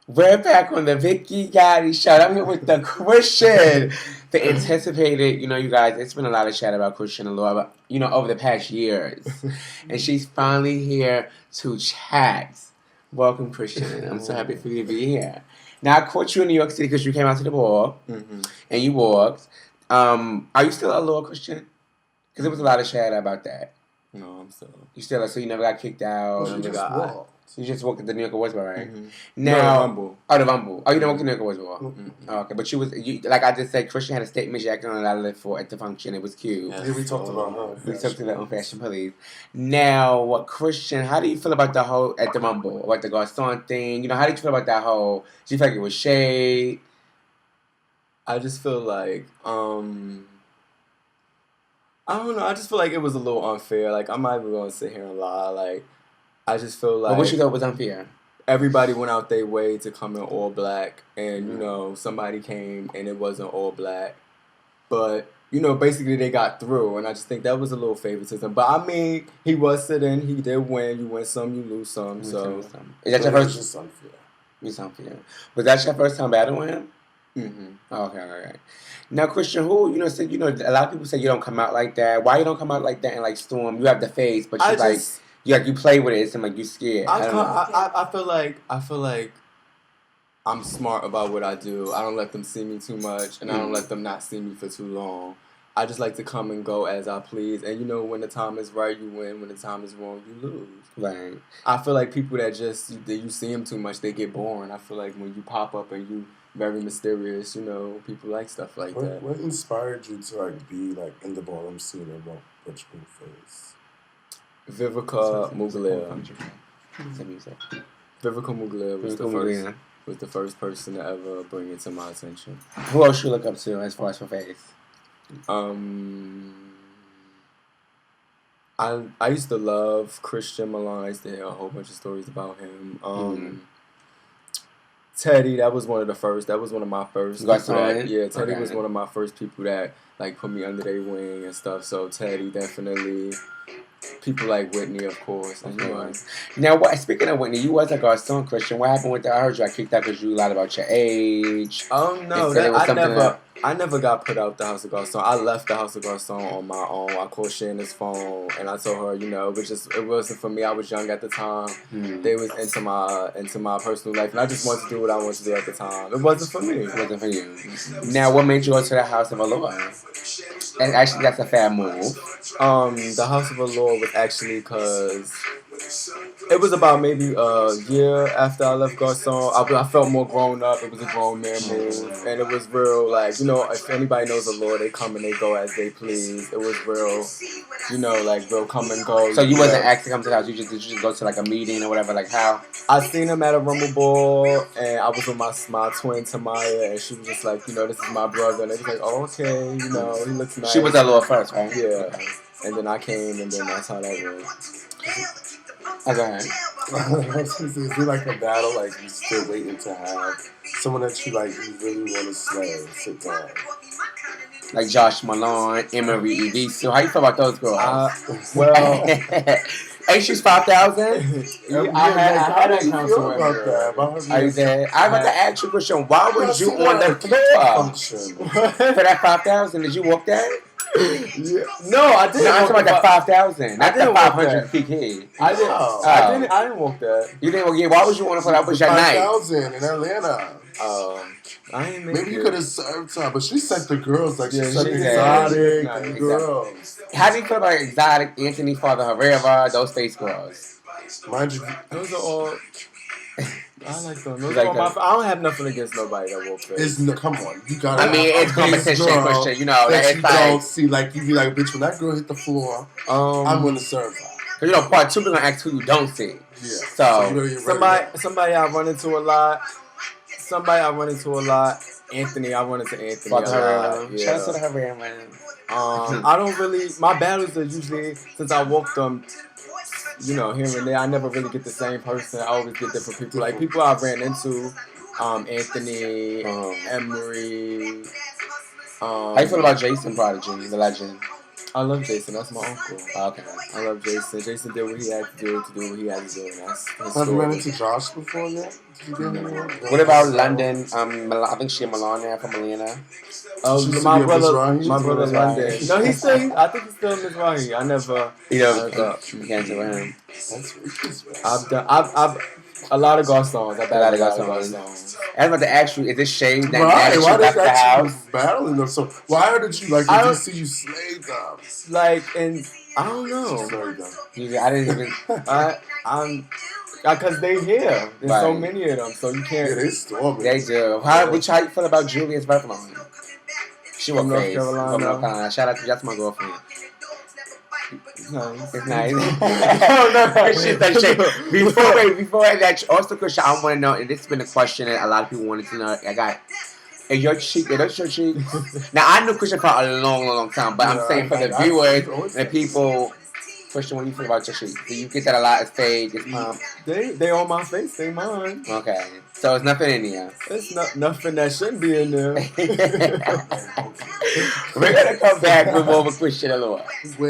We're back on the Vicky GoTTi show. I'm here with the Christian. The anticipated, you guys, it's been a lot of chat about Christian allure, over the past years. And she's finally here to chat. Welcome, Christian. I'm so happy for you to be here. Now, I caught you in New York City because you came out to the ball and you walked. Are you still allure, Christian? Because there was a lot of chat about that. No, I'm still. You still, so you never got kicked out? Well, You just walked at the New York Awards Ball, right? Now, the Rumble. Oh, you didn't walk the New York Awards Ball? Oh, okay, but like I just said, Christian had a statement jacket on that I lived for at the function. It was cute. Yeah, we talked about her. We talked about fashion police. Now, Christian, how do you feel about the whole, at the Rumble, about the Garcon thing? How did you feel about that whole, do you feel like it was shade? I just feel like, I don't know, I just feel like it was a little unfair. Like, I'm not even going to sit here and lie. Like, I just feel like... But what you thought was unfair? Everybody went out their way to come in all black. And, somebody came and it wasn't all black. But, basically they got through. And I just think that was a little favoritism. But, I mean, he was sitting. He did win. You win some, you lose some. So, is that your first... It's unfair. It's unfair. Was that your first time battling him? Mm-hmm. Oh, okay. Now, Christian, who, said, a lot of people say you don't come out like that. Why you don't come out like that and, like, storm? You have the face, but you play with it. It's like you scared. I feel like I'm smart about what I do. I don't let them see me too much, and I don't let them not see me for too long. I just like to come and go as I please. And when the time is right, you win. When the time is wrong, you lose. Right. I feel like people that you see them too much, they get boring. I feel like when you pop up and you very mysterious, people like stuff like that. What inspired you to be in the ballroom scene and what you first? Vivica Mugler. Vivica Mugler was the first person to ever bring it to my attention. Who else you look up to as far as for face? I used to love Christian Milan. I used to hear a whole bunch of stories about him. Teddy, that was one of the first. That was one of my first. Teddy was one of my first people that put me under their wing and stuff. So Teddy, definitely. People like Whitney, of course. Now, speaking of Whitney, you was a Garcon, Christian. What happened with that? I heard you got kicked out because you lied about your age. No, I never got put out the House of Garcon. I left the House of Garcon on my own. I called Shannon's phone and I told her, it wasn't for me. I was young at the time. They was into my personal life, and I just wanted to do what I wanted to do at the time. It wasn't for me. It wasn't for you. Now, what made you go to the House of Allure? And actually, that's a fair move. The House of Allure was actually because it was about maybe a year after I left Garcon. I felt more grown up. It was a grown man move, and it was real. If anybody knows Allure, they come and they go as they please. It was real, real come and go. So you wasn't asked to come to the house. Did you just go to a meeting or whatever? How? I seen him at a Rumble Ball, and I was with my twin Tamaya, and she was just like, this is my brother, and they was like, oh, okay, he looks nice. She was Allure first, right? Yeah, and then I came, and then that's how that went. Okay. Is it like a battle? You still waiting to have someone that you you really want to slay, sit down? Like Josh Malone, Emery, Evie. So how you feel about those girls? Ain't she's 5,000? I had that council about that. Are you there? I was about to ask you a question. Why was you on the floor for that 5,000? Did you walk that? Yeah. No, I didn't. No, I'm talking about the 5,000, not the 500 PK. I didn't walk that. You didn't walk? Yeah. Why was you on the floor? That was your night. 5,000 in Atlanta. I ain't maybe you could have served her, but she sent the girls she sent the exotic girls. How do you feel about exotic, Anthony, Father Herrera, those face girls? Mind you, those are all. I like them. I don't have nothing against nobody that walks face. Come on, you got. It's competition, Christian. That you don't see. You be like, bitch, when that girl hit the floor, I'm gonna serve her. Part 2 we're gonna ask who you don't see. Yeah. So somebody I run into a lot. Anthony, I run into Anthony. Father Herrera. Yeah. Shout out to the Herrera, man. I don't really. My battles are usually since I walked them. Here and there, I never really get the same person. I always get different people. Like people I ran into, Anthony, Emery. How you feel about Jason Prodigy, the legend? I love Jason. That's my uncle. Okay. I love Jason. Jason did what he had to do what he had to do, and that's his Have you run story. into Josh before yet? Did you get him? What about London? I think she and Milan there from Atlanta. Oh, She used to my be a brother, Mizrahi? my brother Mizrahi. London. No, he's still. I think he's still in Mizrahi. I never. You know, never- you can't do him. That's Ricky's best. I've done. I've a lot of Garcons. I've A lot battled of Garcons. I was about to ask you, is it shame that now Right, that why you left did the house? you battling them? So why did you like? I Did you don't- see you slayed them? Like, and I don't She know. slayed them. I didn't even. I'm. Because they here. There's so Right. many of them, so you Yeah, can't. they storming. They do. How you feel about Julia's Revlon? She From was North face. Carolina. From North Carolina. Shout out to that's my girlfriend. It's nice. It's nice. no. She's like shit. Before that, also question I want to know, and this has been a question that a lot of people wanted to know. I got. Is your cheek? Is those your cheeks? Now I knew Christian for a long time, but I'm saying for the viewers and the people. Christian, what do you feel about your cheeks? Do you get that a lot of stage? It's pumped. They on my face. They mine. Okay, so it's nothing in here. It's not nothing that shouldn't be in there. We're gonna come back with more of a Christian allure. Wait.